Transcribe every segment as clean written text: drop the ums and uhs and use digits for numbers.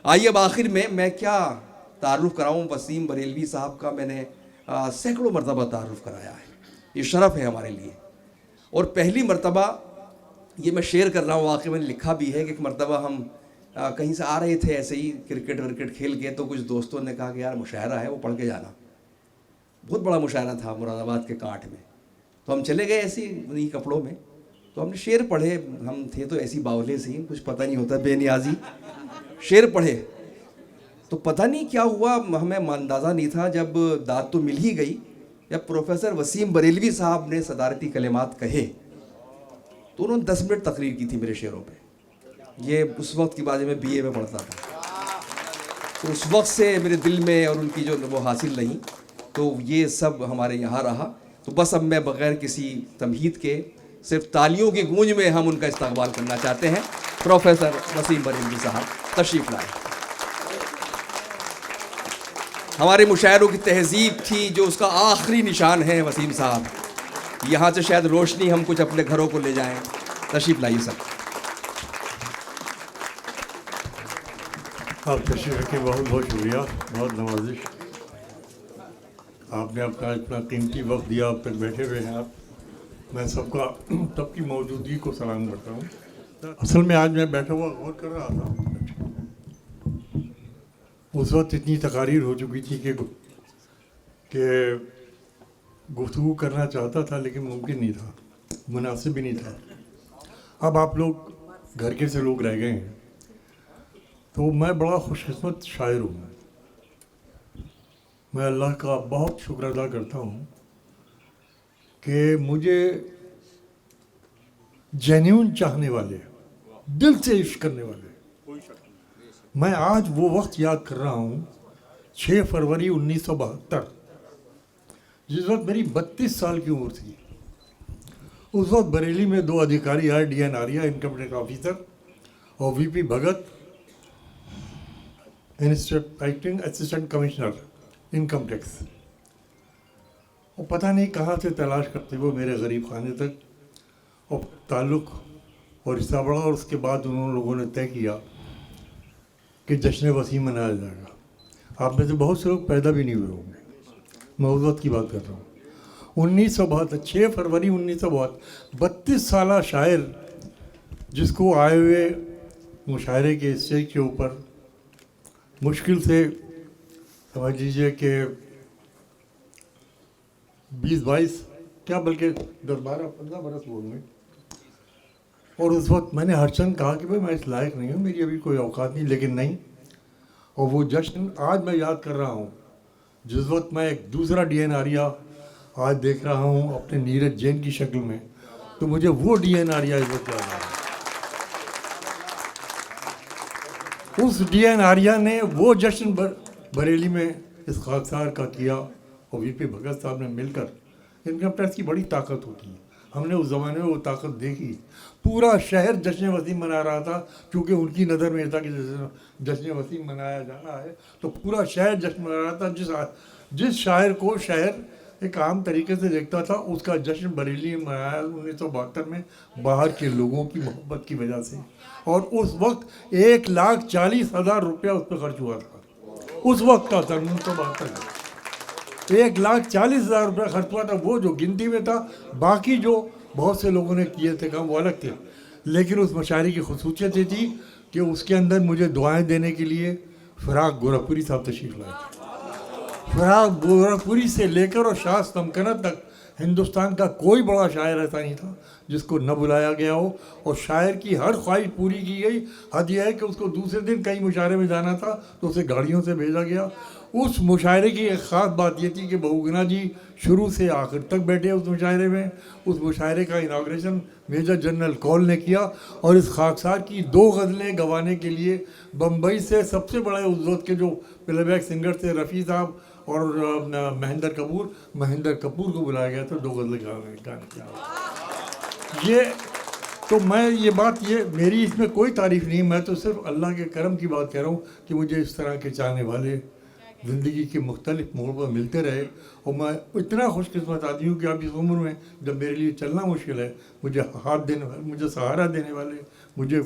आइए अब आखिर में मैं क्या तारुफ कराऊँ वसीम बरेलवी साहब का। मैंने सैकड़ों मरतबा तारुफ कराया है, ये शरफ़ है हमारे लिए। और पहली मरतबा ये मैं शेयर कर रहा हूँ, वाकई मैंने लिखा भी है कि एक मरतबा हम कहीं से आ रहे थे ऐसे ही क्रिकेट विकेट खेल के, तो कुछ दोस्तों ने कहा कि यार मुशायरा है वो पढ़ के जाना। बहुत बड़ा मुशायरा था मुरादाबाद के कांठ में। तो हम चले गए ऐसे ही उन्हीं कपड़ों में, तो हमने शेर पढ़े। हम थे तो ऐसी बावले से ही, कुछ पता नहीं होता, बेनियाजी शेर पढ़े। तो पता नहीं क्या हुआ, हमें अंदाज़ा नहीं था। जब दाद तो मिल ही गई, जब प्रोफेसर वसीम बरेलवी साहब ने सदारती कलिमात कहे तो उन्होंने 10 मिनट तकरीर की थी मेरे शेरों पे। ये उस वक्त की बात है, मैं बीए में पढ़ता था। तो उस वक्त से मेरे दिल में और उनकी जो वो हासिल नहीं, तो ये सब हमारे यहाँ रहा। तो बस अब मैं बग़ैर किसी तमहीद के सिर्फ तालियों की गूंज में हम उनका इस्तकबाल करना चाहते हैं। प्रोफेसर वसीम बरेलवी साहब तशरीफ़ लाए। हमारे मुशायरों की तहजीब थी जो उसका आखिरी निशान है वसीम साहब। यहाँ से शायद रोशनी हम कुछ अपने घरों को ले जाएं। तशरीफ़ लाइए सब। आप तशरीफ़ रखें, बहुत बहुत शुक्रिया, बहुत नवाजिश। आपने अपना इतना कीमती वक्त दिया, अब तक बैठे हुए हैं आप। मैं सबकी मौजूदगी को सलाम करता हूँ। असल में आज मैं बैठा हुआ गौर कर रहा था, उस वक्त इतनी तकारीर हो चुकी थी कि गुफ्तगू करना चाहता था लेकिन मुमकिन नहीं था, मुनासिब भी नहीं था। अब आप लोग घर के से लोग रह गए हैं, तो मैं बड़ा खुशकिस्मत शायर हूँ। मैं अल्लाह का बहुत शुक्र अदा करता हूँ कि मुझे जेन्युइन चाहने वाले, दिल से इश्क करने वाले, मैं आज वो वक्त याद कर रहा हूँ 6 फरवरी 1972, जिस वक्त मेरी 32 साल की उम्र थी। उस वक्त बरेली में 2 अधिकारी आए, DN Arya income tax officer और VP Bhagat acting assistant commissioner income tax. और पता नहीं कहाँ से तलाश करते वो मेरे गरीब खाने तक और ताल्लुक़ और रिश्ता बढ़ा। और उसके बाद उन्होंने लोगों ने तय किया कि जश्न वसीम मनाया जाएगा। आप में से बहुत से लोग पैदा भी नहीं हुए होंगे, मैं उस वक्त की बात कर रहा हूँ। 1972, 6 फरवरी 1972, 32 साल शायर जिसको आए हुए मुशायरे के स्टेज के ऊपर मुश्किल से समझ लीजिए कि 20-22 क्या बल्कि 10-12-15 बरस हुए होंगे। और उस वक्त मैंने हर चंद कहा कि भाई मैं इस लायक नहीं हूँ, मेरी अभी कोई औकात नहीं, लेकिन नहीं। और वो जश्न आज मैं याद कर रहा हूँ, जिस वक्त मैं एक दूसरा DN आर्या आज देख रहा हूँ अपने नीरज जैन की शक्ल में, तो मुझे वो DN आर्या इस वक्त याद आ रहा है। उस DN आर्या ने वो जश्न बरेली में इस खाकसार का किया और VP भगत साहब ने मिलकर। इनकम टैक्स की बड़ी ताकत होती है, हमने उस ज़माने में वो ताकत देखी। पूरा शहर जश्न वसीम मना रहा था, क्योंकि उनकी नज़र में था कि जश्न वसीम मनाया जाना है, तो पूरा शहर जश्न मना रहा था। जिस शायर को शहर एक आम तरीके से देखता था, उसका जश्न बरेली में मनाया 1972 में, बाहर के लोगों की मोहब्बत की वजह से। और उस वक्त 1,40,000 रुपया उस पर खर्च हुआ था। उस वक्त का था 1972 में 1,40,000 रुपया खर्च हुआ था। वो जो गिनती में था, बाकी जो बहुत से लोगों ने किए थे काम वो अलग थे। लेकिन उस मुशायरे की खुसूसियत ये थी कि उसके अंदर मुझे दुआएं देने के लिए फ़राक गोरखपुरी साहब तशरीफ़ लाए थे। फ़राक गोरखपुरी से लेकर और शाह तमकनत तक हिंदुस्तान का कोई बड़ा शायर ऐसा नहीं था जिसको न बुलाया गया हो। और शायर की हर ख्वाहिश पूरी की गई। हद यह है कि उसको दूसरे दिन कई मुशायरे में जाना था तो उसे गाड़ियों से भेजा गया। उस मुशायरे की एक ख़ास बात ये थी कि बहुगुना जी शुरू से आखिर तक बैठे उस मुशायरे में। उस मुशायरे का इनाग्रेशन मेजर जनरल कौल ने किया। और इस खाकसार की 2 गज़लें गवाने के लिए बम्बई से सबसे बड़े उस वक्त के जो प्लेबैक सिंगर थे रफ़ी साहब और महेंद्र कपूर को बुलाया गया था 2 गज़लें गाने के लिए। ये तो मैं ये मेरी इसमें कोई तारीफ़ नहीं, मैं तो सिर्फ अल्लाह के करम की बात कह रहा हूँ कि मुझे इस तरह के चाहने वाले ज़िंदगी के मुख्तलिफ मोड़ पर मिलते रहे। और मैं इतना खुशकिस्मत आदमी हूँ कि अब इस उम्र में जब मेरे लिए चलना मुश्किल है, मुझे हाथ देने वाले, मुझे सहारा देने वाले, मुझे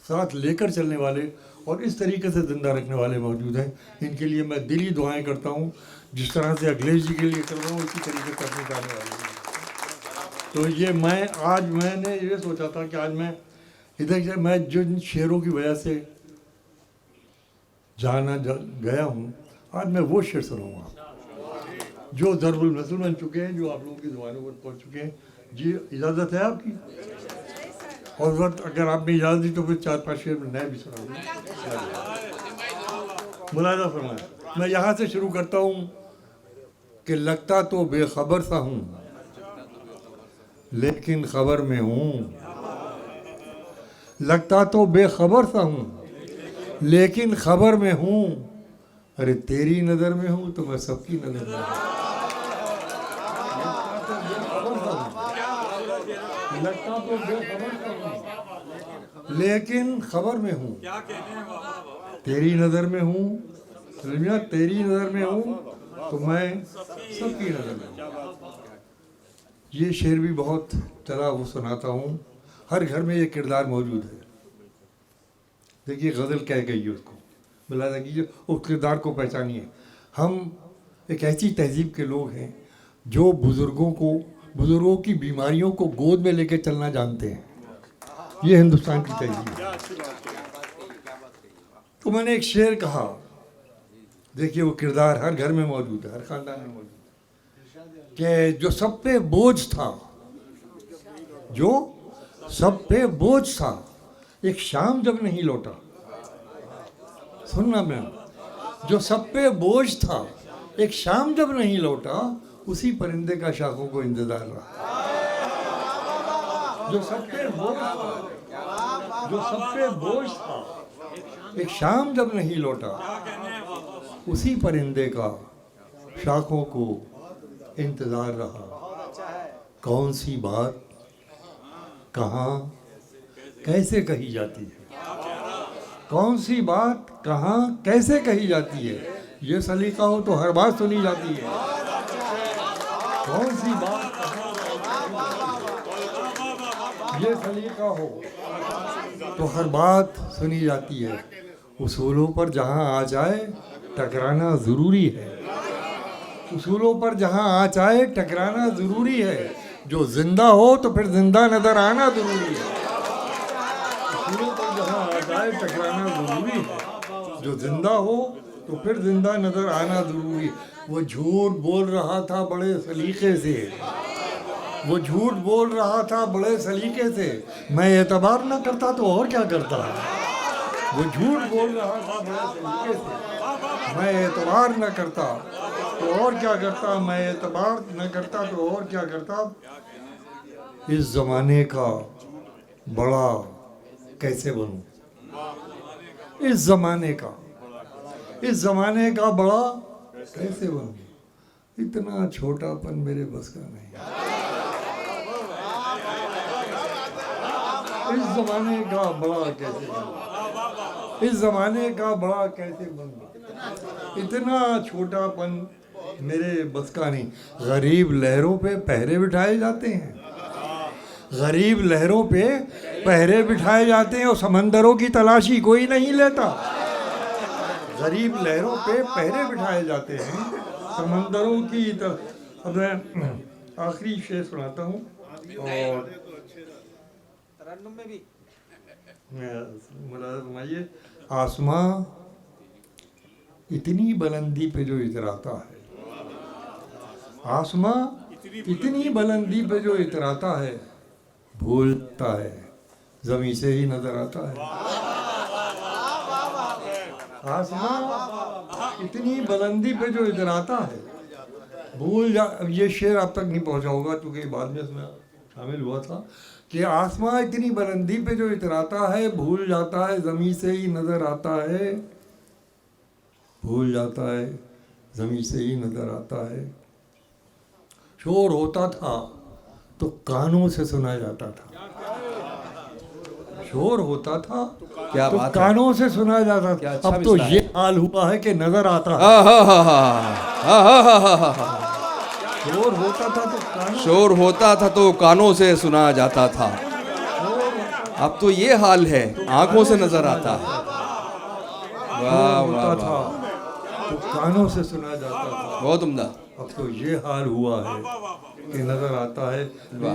साथ लेकर चलने वाले और इस तरीके से ज़िंदा रखने वाले मौजूद हैं। इनके लिए मैं दिली दुआएं करता हूँ, जिस तरह से अखिलेश जी के लिए कर रहा हूँ इसी तरीके से अपने जाने वाले हैं। तो ये मैंने ये सोचा था कि आज मैं इधर से मैं जिन शेरों की वजह से गया हूँ, आज मैं वो शेर सुनाऊँगा जो ज़रबुल मसल बन चुके हैं, जो आप लोगों की ज़ुबानों पर पहुँच चुके हैं। जी इजाज़त है आपकी? और वक्त अगर आपने इजाज़त दी तो फिर 4-5 शेर में नए भी सुनाऊँगा। मुलाज़ा फरमाएं। मैं यहाँ से शुरू करता हूँ कि लगता तो बेखबर सा हूँ लेकिन खबर में हूँ, लगता तो बेखबर सा हूँ लेकिन खबर में हूँ, अरे तेरी नज़र में हूँ तो मैं सबकी नज़र में हूँ। लगता तो बेखबर सा हूँ लेकिन खबर में हूँ, तेरी नज़र में हूँ, तेरी नज़र में हूँ तो मैं सबकी नज़र में हूँ। ये शेर भी बहुत चला वो सुनाता हूँ। हर घर में ये किरदार मौजूद है। देखिए गज़ल क्या गई उसको, मुलाज़ा कीजिए, उस किरदार को पहचानिए। हम एक ऐसी तहजीब के लोग हैं जो बुज़ुर्गों की बीमारियों को गोद में लेके चलना जानते हैं। ये हिंदुस्तान की तहजीब है। तो मैंने एक शेर कहा, देखिए वो किरदार हर घर में मौजूद है, हर ख़ानदान में मौजूद है, कि जो सब पे बोझ था, जो सब पे बोझ था, एक शाम जब नहीं लौटा। सुनना मैं, जो सब पे बोझ था एक शाम जब नहीं लौटा, उसी परिंदे का शाखों को इंतजार रहा। जो सब पे बोझ था, जो सब पे बोझ था एक शाम जब नहीं लौटा, उसी परिंदे का शाखों को इंतजार रहा। कौन सी बात कहाँ कैसे कही जाती है, कौन सी बात कहाँ कैसे कही जाती है, ये सलीका हो तो हर बात सुनी जाती है। कौन सी बात ये सलीका हो तो हर बात सुनी जाती है। उसूलों पर जहाँ आ जाए टकराना ज़रूरी है, उसूलों पर जहाँ आ जाए टकराना ज़रूरी है। जो जिंदा हो तो फिर जिंदा नज़र आना ज़रूरी है। उसूलों पर जहाँ आ जाए टकराना ज़रूरी है। जो जिंदा हो तो फिर जिंदा नज़र आना ज़रूरी है। वो झूठ बोल रहा था बड़े सलीके से, वो झूठ बोल रहा था बड़े सलीके से, मैं एतबार ना करता तो और क्या करता। वो झूठ बोल रहा था बड़े सलीके से, मैं एतबार न करता तो और क्या करता, मैं एतबार न करता तो और क्या करता। इस ज़माने का बड़ा कैसे बनूं, इस ज़माने का बड़ा कैसे बनूं, इतना छोटापन मेरे बस का नहीं। इस ज़माने का बड़ा कैसे बनूं, इस ज़माने का बड़ा कैसे बनूं, इतना छोटापन मेरे बस का नहीं। गरीब लहरों पे पहरे बिठाए जाते हैं, गरीब लहरों पे पहरे बिठाए जाते हैं और समंदरों की तलाशी कोई नहीं लेता। गरीब लहरों पे पहरे बिठाए जाते हैं, समंदरों की अब मैं आखिरी शेर सुनाता हूँ और फरमाइए। आसमां इतनी बुलंदी पे जो इतराता है, आसमां इतनी बुलंदी पे जो इतराता है, भूलता है जमीन से ही नजर आता है। आसमां इतनी बुलंदी पे जो इतराता है, भूल जा। अब ये शेर आप तक नहीं पहुंचा होगा क्योंकि बाद में इसमें शामिल हुआ था कि आसमां इतनी बुलंदी पे जो इतराता है, भूल जाता है ज़मीं से ही नज़र आता है, भूल जाता है ज़मीं से ही नज़र आता है। शोर होता था तो कानों से सुना जाता था, शोर होता था क्या तो बात है। कानों से सुना जाता क्या था। अच्छा अब तो मिसरा है। ये हाल हुआ है कि नज़र आता है। शोर होता था तो कानों, शोर होता था तो कानों से सुना जाता था, अब तो ये हाल है आंखों से नजर आता है। वाह होता वाह था वाह, तो कानों से सुना जाता था, बहुत उम्दा। अब तो ये हाल हुआ है कि नजर आता है।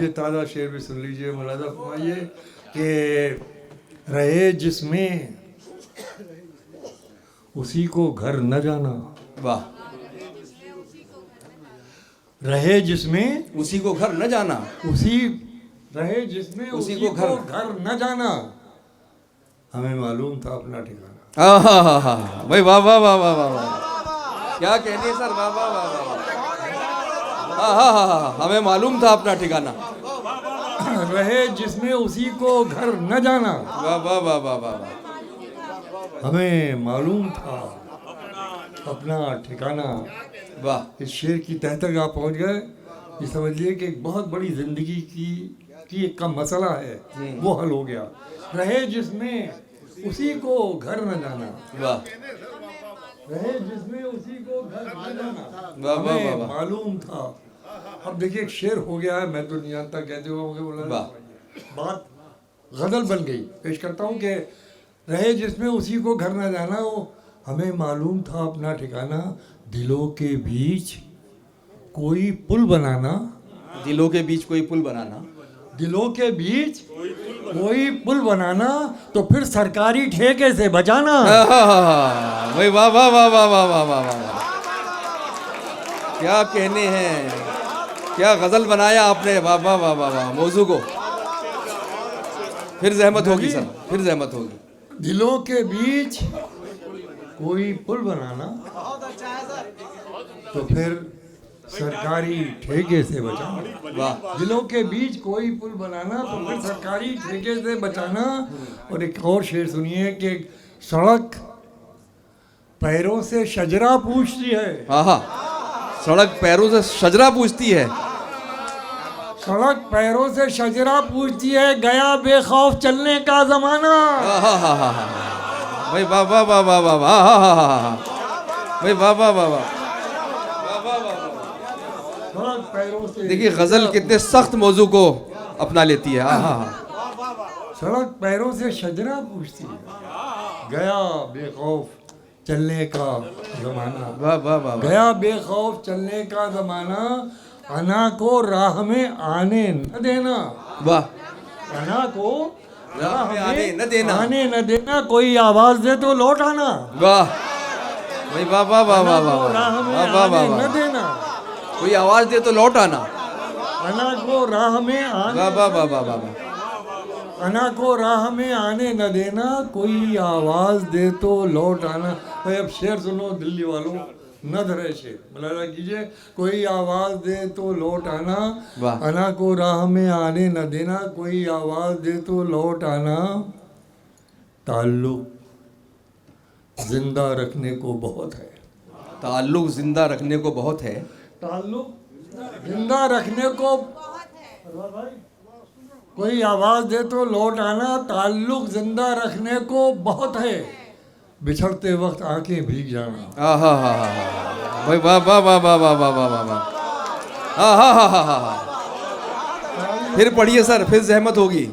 ये ताज़ा शेर भी सुन लीजिए, मुलाजा फरमाइए कि रहे जिसमें उसी को घर न जाना, वाह, रहे जिसमें उसी को घर न जाना, उसी रहे जिसमें उसी उसी को को घर- घर न जाना, हमें मालूम था अपना ठिकाना। हाँ भाई, वाह वाह वाह वाह वाह वाह, क्या कहनी है सर, वाह वाह वाह वाह वाह, हाँ, हमें मालूम था अपना ठिकाना, रहे जिसमें उसी को घर न जाना, वाह वाह वाह वाह वाह वाह, हमें मालूम था अपना ठिकाना। वाह, इस शेर की तह तक आप पहुंच गए, ये समझिए कि एक बहुत बड़ी जिंदगी की एक का मसला है, वो हल हो गया। रहे जिसमें उसी को घर न जाना, वाह रहे जिसमें उसी को घर न जाना, वाह वाह हमें वाह, मालूम था। अब देखिए एक शेर हो गया है, मैं तो नहीं जानता कहते हुए बोला, वाह। बात गजल बन गई। पेश करता हूँ कि रहे जिसमें उसी को घर न जाना, वो हमें मालूम था अपना ठिकाना, दिलों के बीच कोई पुल बनाना, दिलों के बीच कोई पुल बनाना, दिलों के बीच कोई पुल बनाना, तो फिर सरकारी ठेके से बचाना। भाई वाह वाह वाह वाह वाह वाह वाह वाह, क्या कहने हैं, क्या गजल बनाया आपने, वाह वाह वाह वाह वाह, मौजू को फिर जहमत होगी सर, फिर जहमत होगी। दिलों के बीच कोई पुल बनाना, तो फिर सरकारी ठेके से बचाना। वाह, दिलों के बीच कोई पुल बनाना, तो फिर सरकारी ठेके से बचाना। और एक और शेर सुनिए कि सड़क पैरों से शजरा पूछती है, हाँ, सड़क पैरों से शजरा पूछती है, सड़क पैरों से शजरा पूछती है, गया बेखौफ चलने का जमाना। भाई वाह वाह वाह वाह वाह वाह, भाई वाह वाह वाह वाह, सड़क पैरों से देखिए गजल कितने सख्त मौजू को अपना लेती है। सड़क पैरों से शजरा पूछती है, गया बेखौफ चलने का जमाना, वाह वाह वाह, गया बेखौफ चलने का जमाना, अना को राह में आने न देना, वाह, अना को राह में आने न देना, आने न देना, कोई आवाज दे तो लौट आना, वाह भाई वाह वाह वाह वाह अना वाह को राह में वाह वाह आने वाह, न देना, कोई आवाज दे तो लौट आना, अना को राह में आने वाह वाह वाह वाह वाह, अना को राह में आने न देना, कोई आवाज दे तो लौट आना। भाई अब शेर सुनो दिल्ली वालों, नद रहे शेर, मुलाजा कीजिए, कोई आवाज दे तो लौट आना, वाह। अना को राह में आने न देना, कोई आवाज दे तो लौट आना, ताल्लुक जिंदा रखने को बहुत है, ताल्लुक जिंदा रखने को बहुत है, ताल्लुक जिंदा रखने को, कोई आवाज दे तो लौट आना, ताल्लुक जिंदा रखने को बहुत है, बिछड़ते वक्त आंखें भीग जाना। भाई वाह वाह वाह वाह वाह वाह वाह वाह वाह, फिर पढ़िए सर, फिर जहमत होगी।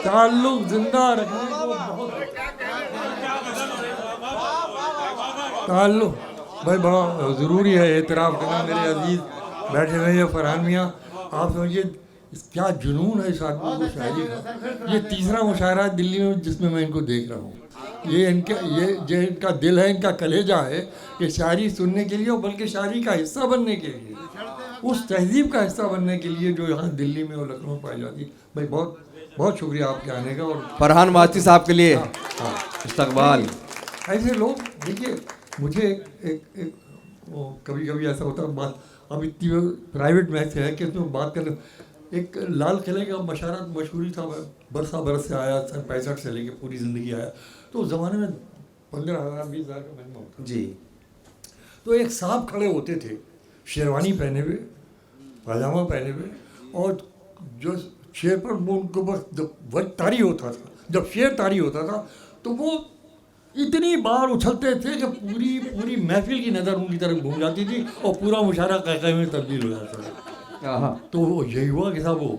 ताल्लुक जिंदा रखने को बहुत, ताल्लुक भाई बड़ा ज़रूरी है एतराफ़ करना। मेरे अजीज़ बैठे रहे फरहान मियाँ, आप समझिए क्या जुनून है इस आदमी को शायरी का। ये तीसरा मुशायरा है दिल्ली में जिसमें मैं इनको देख रहा हूँ। ये जो इनका दिल है, इनका कलेजा है कि शायरी सुनने के लिए और बल्कि शायरी का हिस्सा बनने के लिए, उस तहजीब का हिस्सा बनने के लिए जो यहाँ दिल्ली में और लखनऊ में पाई जाती है। भाई बहुत बहुत शुक्रिया आपके आने का। और फरहान माची साहब के लिए इस्तकबाल। ऐसे लोग देखिए, मुझे एक कभी कभी ऐसा होता है, बात अब इतनी प्राइवेट मैच है कि उसमें बात करने, एक लाल किले का मशहूरी था, बरसा बरस से आया, सन 65 से लेके पूरी ज़िंदगी आया, तो उस ज़माने में 15,000 20,000 का मजमा होता जी। तो एक साहब खड़े होते थे, शेरवानी पहने हुए, पाजामा पहने हुए, और जो शेर पर वो उनको बस जब तारी होता था, जब शेर तारी होता था तो वो इतनी बार उछलते थे कि पूरी महफिल की नज़र उनकी तरफ घूम जाती थी और पूरा मुशायरा कहकहे में तब्दील हो जाता था। तो यही हुआ कि साहब वो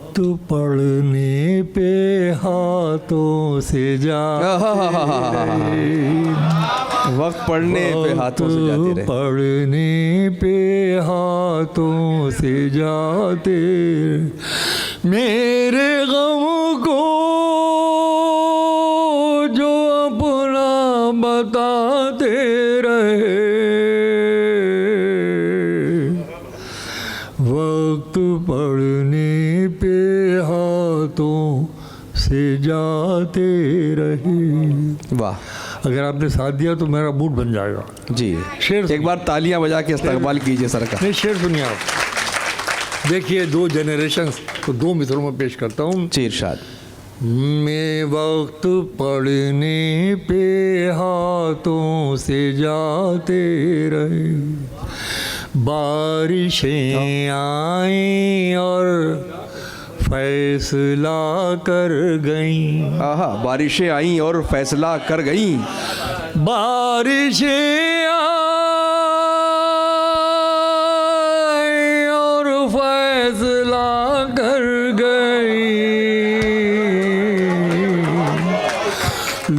हाथों से जाते रहे, वक्त पढ़ने पे हाथों से जाते रहे, पढ़ने पे हाथों से जाते रहे। मेरे गम को जो अपना बताते रहे, वक्त पढ़ने पे हाथों से जाते रहे। वाह अगर आपने साथ दिया तो मेरा मूड बन जाएगा। जी, शेर एक बार तालियां बजा के इस्तकबाल कीजिए सर का। नहीं, शेर सुनिए आप। देखिए, दो जनरेशंस को दो मिसरों में पेश करता हूँ। जी इरशाद। मैं वक्त पढ़ने पे हाथों से जाते रहे, बारिशें आई और फैसला कर गईं। आहा, बारिशें आई और फैसला कर गईं। बारिशें आई और फैसला कर गई,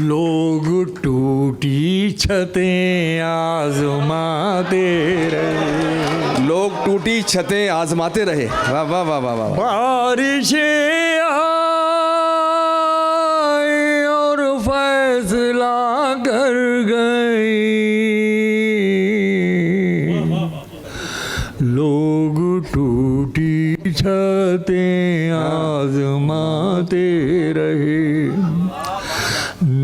लोग टूटी छतें आजमाते रहे, लोग टूटी छतें आजमाते रहे। वाह वाह वाह वाह वाह। बारिशें आई और फैसला कर गई, लोग टूटी छतें आजमाते रहे,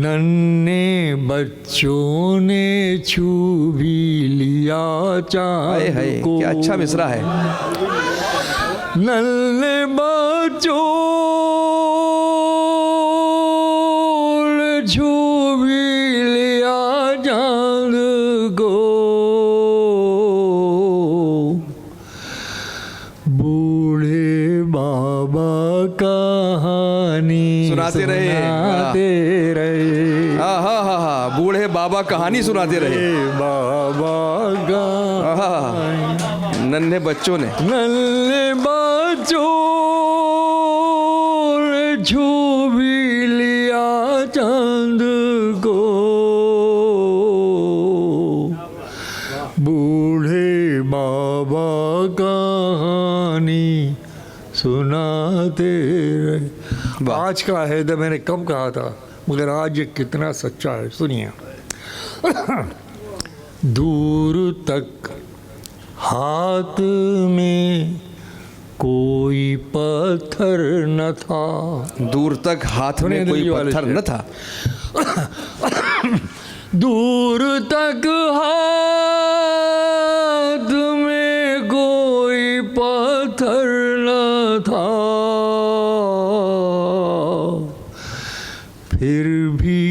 नन्हे बच्चों ने छू भी लिया हाय हाय, चाँद को। क्या अच्छा मिसरा है। नन्हे बच्चों ने छू भी लिया चाँद को, बूढ़े बाबा कहानी सुनाते रहे। सुनाते रहे। हाँ हाँ हाँ हाँ, बूढ़े बाबा कहानी सुनाते रहे। बाबा का आहा, नन्हे बच्चों ने नन्हे बच्चों ने छू भी लिया चांद को, बूढ़े बाबा कहानी सुनाते रहे। आज का है तो मैंने कब कहा था, मगर आज ये कितना सच्चा है, सुनिए। दूर तक हाथ में कोई पत्थर न था, दूर तक हाथ में कोई पत्थर न था, दूर तक हाथ में कोई पत्थर न था, फिर भी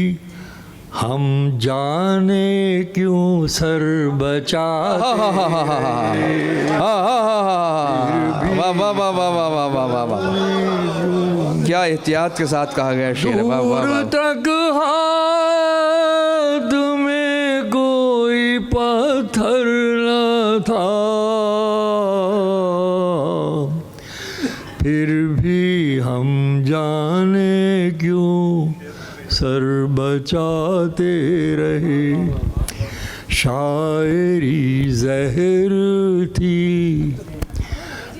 हम जाने क्यों सर बचाते। वाह वाह वाह वाह वाह वाह वाह वाह वाह, क्या एहतियात के साथ कहा गया शेर है। वाह वाह दूर वाह। तक हाथ में कोई पत्थर न था, फिर भी हम जाने क्यों सर बचाते रहे। शायरी जहर थी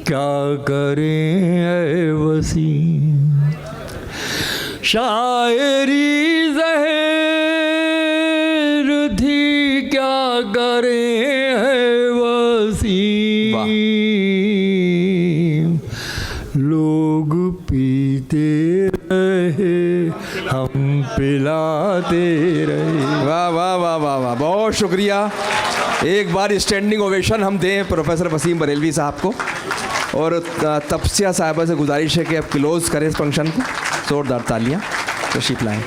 क्या करें ऐ वसीम, शायरी जहर थी क्या करें ऐ वसीम, लोग पीते रहे हम पिलाते रहे। वाह वाह वाह वाह वाह, बहुत शुक्रिया। एक बार स्टैंडिंग ओवेशन हम दें प्रोफेसर वसीम बरेलवी साहब को, और तपस्या साहिबा से गुजारिश है कि अब क्लोज़ करें इस फंक्शन को। जोरदार तालियां, तशरीफ लाएं।